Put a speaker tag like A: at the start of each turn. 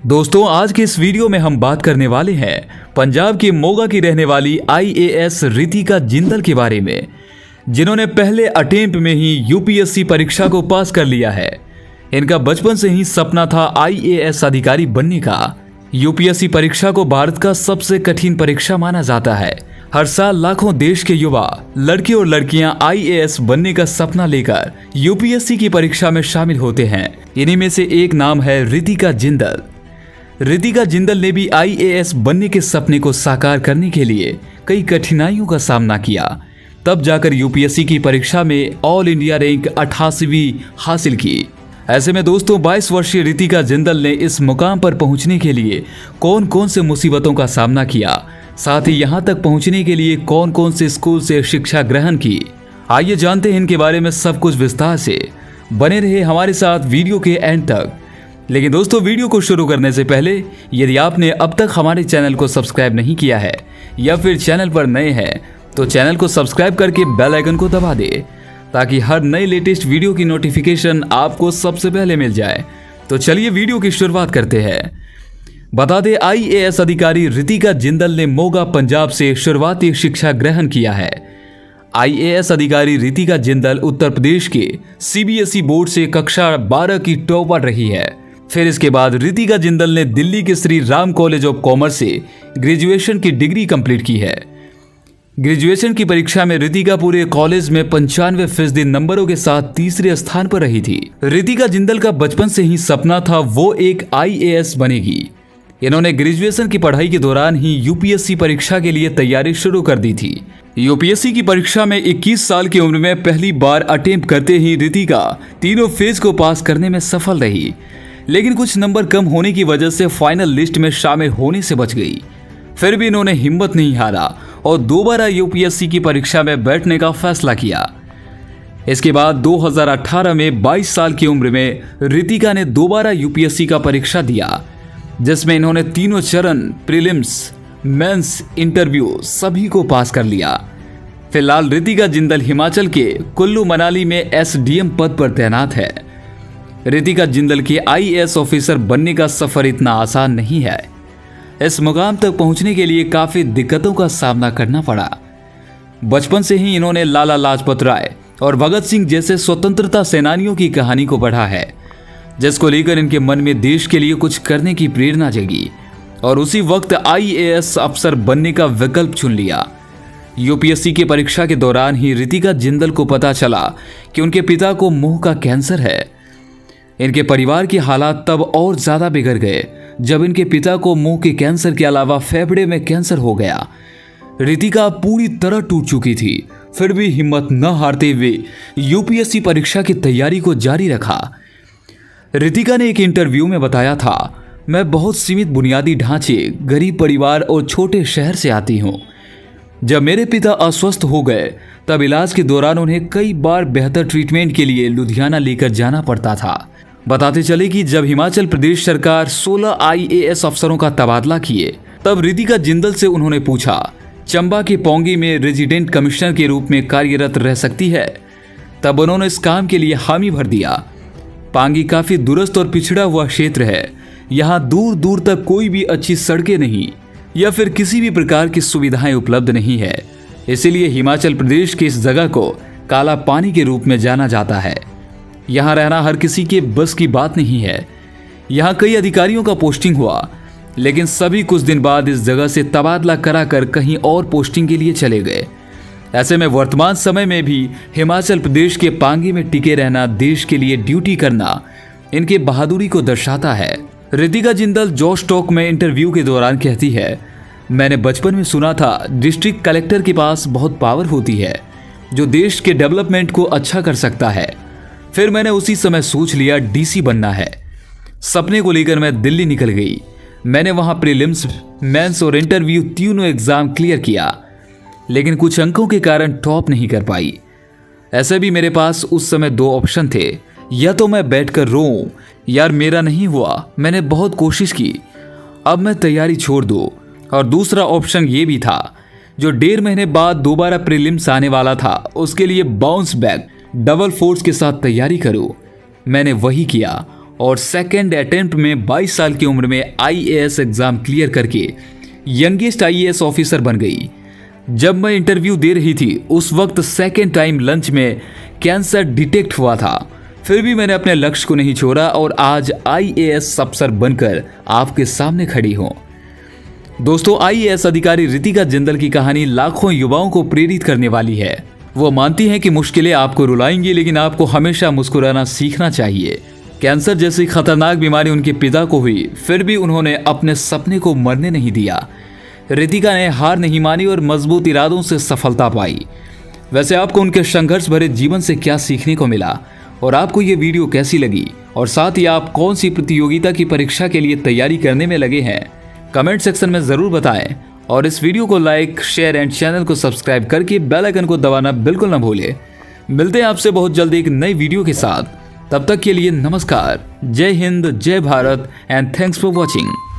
A: दोस्तों आज के इस वीडियो में हम बात करने वाले हैं पंजाब के मोगा की रहने वाली आईएएस रितिका जिंदल के बारे में, जिन्होंने पहले अटेम्प्ट में ही यूपीएससी परीक्षा को पास कर लिया है। इनका बचपन से ही सपना था आईएएस अधिकारी बनने का। यूपीएससी परीक्षा को भारत का सबसे कठिन परीक्षा माना जाता है। हर साल लाखों देश के युवा लड़के और लड़कियां आईएएस बनने का सपना लेकर यूपीएससी की परीक्षा में शामिल होते हैं। इन्हीं में से एक नाम है रितिका जिंदल। रितिका जिंदल ने भी आईएएस बनने के सपने को साकार करने के लिए कई कठिनाइयों का सामना किया, तब जाकर यूपीएससी की परीक्षा में ऑल इंडिया रैंक 88वीं हासिल की। ऐसे में दोस्तों 22 वर्षीय रितिका जिंदल ने इस मुकाम पर पहुंचने के लिए कौन कौन से मुसीबतों का सामना किया, साथ ही यहां तक पहुंचने के लिए कौन कौन से स्कूल से शिक्षा ग्रहण की, आइए जानते हैं इनके बारे में सब कुछ विस्तार से। बने रहे हमारे साथ वीडियो के एंड तक। लेकिन दोस्तों वीडियो को शुरू करने से पहले यदि आपने अब तक हमारे चैनल को सब्सक्राइब नहीं किया है या फिर चैनल पर नए हैं तो चैनल को सब्सक्राइब करके बेल आइकन को दबा दे, ताकि हर नई लेटेस्ट वीडियो की नोटिफिकेशन आपको सबसे पहले मिल जाए। तो चलिए वीडियो की शुरुआत करते हैं। बता दें आईएएस अधिकारी रितिका जिंदल ने मोगा पंजाब से शुरुआती शिक्षा ग्रहण किया है। आईएएस अधिकारी रितिका जिंदल उत्तर प्रदेश के सीबीएसई बोर्ड से कक्षा 12 की टॉपर रही है। फिर इसके बाद रितिका जिंदल ने दिल्ली के Shri Ram college of commerce से ग्रेजुएशन की डिग्री कंप्लीट की है। ग्रेजुएशन की परीक्षा में रितिका पूरे कॉलेज में 95% नंबरों के साथ तीसरे स्थान पर रही थी। रितिका जिंदल का बचपन से ही सपना था वो एक आईएएस बनेगी। इन्होंने ग्रेजुएशन की पढ़ाई के दौरान ही यूपीएससी परीक्षा के लिए तैयारी शुरू कर दी थी। यूपीएससी की परीक्षा में 21 साल की उम्र में पहली बार अटेम्प्ट करते ही रितिका तीनों फेज को पास करने में सफल रही, लेकिन कुछ नंबर कम होने की वजह से फाइनल लिस्ट में शामिल होने से बच गई। फिर भी इन्होंने हिम्मत नहीं हारा और दोबारा यूपीएससी की परीक्षा में बैठने का फैसला किया। इसके बाद 2018 में 22 साल की उम्र में रितिका ने दोबारा यूपीएससी का परीक्षा दिया, जिसमें इन्होंने तीनों चरण प्रीलिम्स, मेंस, इंटरव्यू सभी को पास कर लिया। फिलहाल रितिका जिंदल हिमाचल के कुल्लू मनाली में एसडीएम पद पर तैनात है। रितिका जिंदल के आईएएस ऑफिसर बनने का सफर इतना आसान नहीं है। इस मुकाम तक पहुंचने के लिए काफी दिक्कतों का सामना करना पड़ा। बचपन से ही इन्होंने लाला लाजपत राय और भगत सिंह जैसे स्वतंत्रता सेनानियों की कहानी को पढ़ा है, जिसको लेकर इनके मन में देश के लिए कुछ करने की प्रेरणा जगी और उसी वक्त आईएएस अफसर बनने का विकल्प चुन लिया। यूपीएससी की परीक्षा के दौरान ही रितिका जिंदल को पता चला कि उनके पिता को मुंह का कैंसर है। इनके परिवार के हालात तब और ज्यादा बिगड़ गए जब इनके पिता को मुंह के कैंसर के अलावा फेफड़े में कैंसर हो गया। रितिका पूरी तरह टूट चुकी थी, फिर भी हिम्मत न हारते हुए यूपीएससी परीक्षा की तैयारी को जारी रखा। रितिका ने एक इंटरव्यू में बताया था, मैं बहुत सीमित बुनियादी ढांचे, गरीब परिवार और छोटे शहर से आती हूँ। जब मेरे पिता अस्वस्थ हो गए तब इलाज के दौरान उन्हें कई बार बेहतर ट्रीटमेंट के लिए लुधियाना लेकर जाना पड़ता था। बताते चले कि जब हिमाचल प्रदेश सरकार 16 आईएएस अफसरों का तबादला किए तब रितिका जिंदल से उन्होंने पूछा, चंबा के पोंगी में रेजिडेंट कमिश्नर के रूप में कार्यरत रह सकती है? तब उन्होंने इस काम के लिए हामी भर दिया। पांगी काफी दूरस्थ और पिछड़ा हुआ क्षेत्र है। यहाँ दूर दूर तक कोई भी अच्छी सड़कें नहीं या फिर किसी भी प्रकार की सुविधाएं उपलब्ध नहीं है। इसीलिए हिमाचल प्रदेश की इस जगह को काला पानी के रूप में जाना जाता है। यहाँ रहना हर किसी के बस की बात नहीं है। यहाँ कई अधिकारियों का पोस्टिंग हुआ, लेकिन सभी कुछ दिन बाद इस जगह से तबादला कराकर कहीं और पोस्टिंग के लिए चले गए। ऐसे में वर्तमान समय में भी हिमाचल प्रदेश के पांगी में टिके रहना, देश के लिए ड्यूटी करना इनके बहादुरी को दर्शाता है। रितिका जिंदल जोश टॉक में इंटरव्यू के दौरान कहती है, मैंने बचपन में सुना था डिस्ट्रिक्ट कलेक्टर के पास बहुत पावर होती है जो देश के डेवलपमेंट को अच्छा कर सकता है। फिर मैंने उसी समय सोच लिया डीसी बनना है। सपने को लेकर मैं दिल्ली निकल गई। मैंने वहां प्रीलिम्स, मेंस और इंटरव्यू तीनों एग्जाम क्लियर किया, लेकिन कुछ अंकों के कारण टॉप नहीं कर पाई। ऐसे भी मेरे पास उस समय 2 ऑप्शन थे, या तो मैं बैठकर रोऊं, यार मेरा नहीं हुआ, मैंने बहुत कोशिश की, अब मैं तैयारी छोड़ दूं, और दूसरा ऑप्शन ये भी था, जो 1.5 महीने बाद दोबारा प्रीलिम्स आने वाला था, उसके लिए बाउंस बैक डबल फोर्स के साथ तैयारी करूं। मैंने वही किया और सेकेंड अटेम्प्ट में 22 साल की उम्र में आईएएस एग्जाम क्लियर करके यंगेस्ट आईएएस ऑफिसर बन गई। जब मैं इंटरव्यू दे रही थी उस वक्त सेकेंड टाइम लंच में कैंसर डिटेक्ट हुआ था, फिर भी मैंने अपने लक्ष्य को नहीं छोड़ा और आज आईएएस अफसर बनकर आपके सामने खड़ी हूं। दोस्तों, आईएएस अधिकारी रितिका जिंदल की कहानी लाखों युवाओं को प्रेरित करने वाली है। वो मानती हैं कि मुश्किलें आपको रुलाएंगी, लेकिन आपको हमेशा मुस्कुराना सीखना चाहिए। कैंसर जैसी खतरनाक बीमारी उनके पिता को हुई, फिर भी उन्होंने अपने सपने को मरने नहीं दिया। रितिका ने हार नहीं मानी और मजबूत इरादों से सफलता पाई। वैसे आपको उनके संघर्ष भरे जीवन से क्या सीखने को मिला और आपको ये वीडियो कैसी लगी, और साथ ही आप कौन सी प्रतियोगिता की परीक्षा के लिए तैयारी करने में लगे हैं, कमेंट सेक्शन में जरूर बताएं। और इस वीडियो को लाइक, शेयर एंड चैनल को सब्सक्राइब करके बेल आइकन को दबाना बिल्कुल न भूलें। मिलते हैं आपसे बहुत जल्दी एक नई वीडियो के साथ। तब तक के लिए नमस्कार, जय हिंद, जय Bharat and thanks for watching.